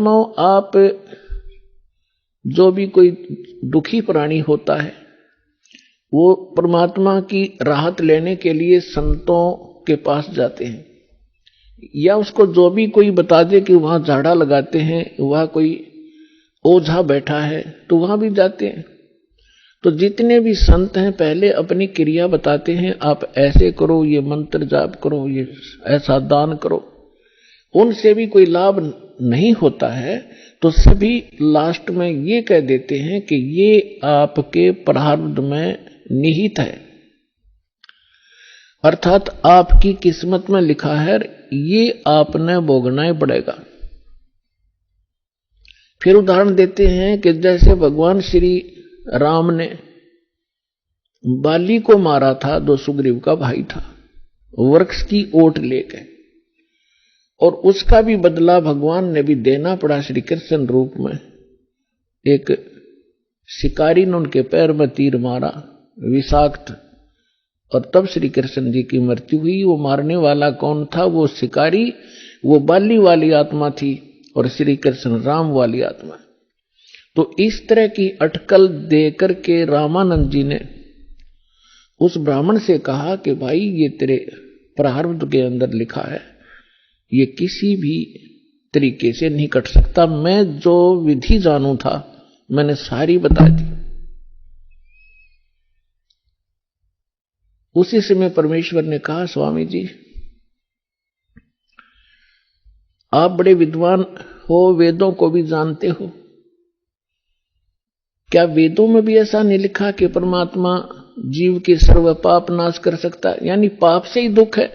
परमात्माओं, आप जो भी कोई दुखी प्राणी होता है वो परमात्मा की राहत लेने के लिए संतों के पास जाते हैं, या उसको जो भी कोई बता दे कि वहां झाड़ा लगाते हैं, वहां कोई ओझा बैठा है तो वहां भी जाते हैं। तो जितने भी संत हैं पहले अपनी क्रिया बताते हैं, आप ऐसे करो, ये मंत्र जाप करो, ये ऐसा दान करो। उनसे भी कोई लाभ नहीं होता है तो सभी लास्ट में ये कह देते हैं कि ये आपके प्रारब्ध में निहित है, अर्थात आपकी किस्मत में लिखा है, ये आपने भोगना ही पड़ेगा। फिर उदाहरण देते हैं कि जैसे भगवान श्री राम ने बाली को मारा था, जो सुग्रीव का भाई था, वृक्ष की ओट लेकर, और उसका भी बदला भगवान ने भी देना पड़ा श्री कृष्ण रूप में। एक शिकारी ने उनके पैर में तीर मारा, विषाक्त, और तब श्री कृष्ण जी की मृत्यु हुई। वो मारने वाला कौन था? वो शिकारी, वो बाली वाली आत्मा थी, और श्री कृष्ण राम वाली आत्मा। तो इस तरह की अटकल देकर के रामानंद जी ने उस ब्राह्मण से कहा कि भाई ये तेरे प्रारब्ध के अंदर लिखा है, ये किसी भी तरीके से नहीं कट सकता। मैं जो विधि जानू था मैंने सारी बता दी। उसी समय परमेश्वर ने कहा, स्वामी जी आप बड़े विद्वान हो, वेदों को भी जानते हो, क्या वेदों में भी ऐसा नहीं लिखा कि परमात्मा जीव के सर्व पाप नाश कर सकता है? यानी पाप से ही दुख है।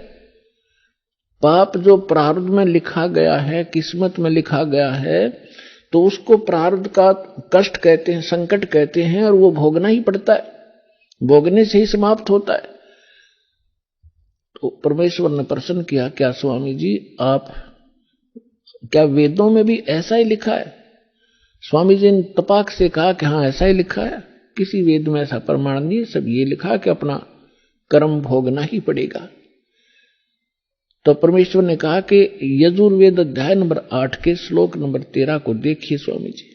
पाप जो प्रारब्ध में लिखा गया है, किस्मत में लिखा गया है, तो उसको प्रारब्ध का कष्ट कहते हैं, संकट कहते हैं, और वो भोगना ही पड़ता है, भोगने से ही समाप्त होता है। तो परमेश्वर ने प्रश्न किया, क्या स्वामी जी आप, क्या वेदों में भी ऐसा ही लिखा है? स्वामी जी ने तपाक से कहा कि हाँ ऐसा ही लिखा है, किसी वेद में ऐसा प्रमाण नहीं, सब ये लिखा कि अपना कर्म भोगना ही पड़ेगा। तो परमेश्वर ने कहा कि यजुर्वेद अध्याय नंबर 8 के श्लोक नंबर 13 को देखिए स्वामी जी।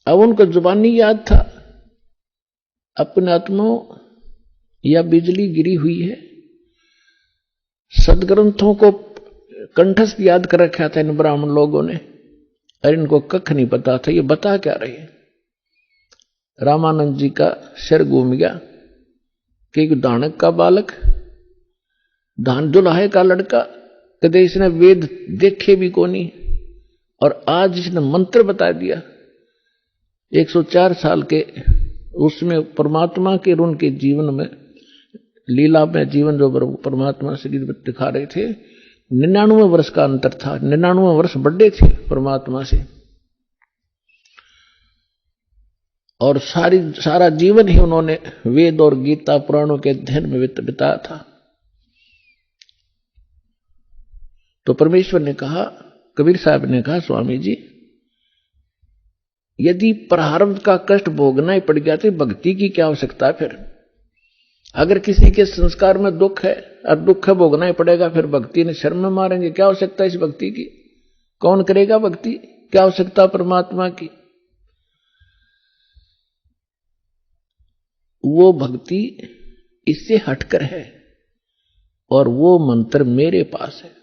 अब उनको जुबानी याद था, अपने आत्माओं या बिजली गिरी हुई है, सदग्रंथों को कंठस्थ याद कर रखा था इन ब्राह्मण लोगों ने, और इनको कख नहीं पता था ये बता क्या रहे हैं। रामानंद जी का सिर घूम गया कि दानक का बालक, धान दुलाहे का लड़का, कदे इसने वेद देखे भी को नहीं, और आज इसने मंत्र बता दिया। 104 साल के उसमें परमात्मा के ऋण के जीवन में, लीला में जीवन जो परमात्मा शरीर में दिखा रहे थे, 99 वर्ष का अंतर था, 99 वर्ष बड़े थे परमात्मा से, और सारा जीवन ही उन्होंने वेद और गीता पुराणों के अध्ययन में बिताया था। तो परमेश्वर ने कहा, कबीर साहब ने कहा, स्वामी जी यदि प्रारब्ध का कष्ट भोगना ही पड़ गया तो भक्ति की क्या आवश्यकता है? फिर अगर किसी के संस्कार में दुख है और दुख भोगना ही पड़ेगा, फिर भक्ति ने शर्म में मारेंगे, क्या आवश्यकता इस भक्ति की? कौन करेगा भक्ति? क्या आवश्यकता परमात्मा की? वो भक्ति इससे हटकर है, और वो मंत्र मेरे पास है।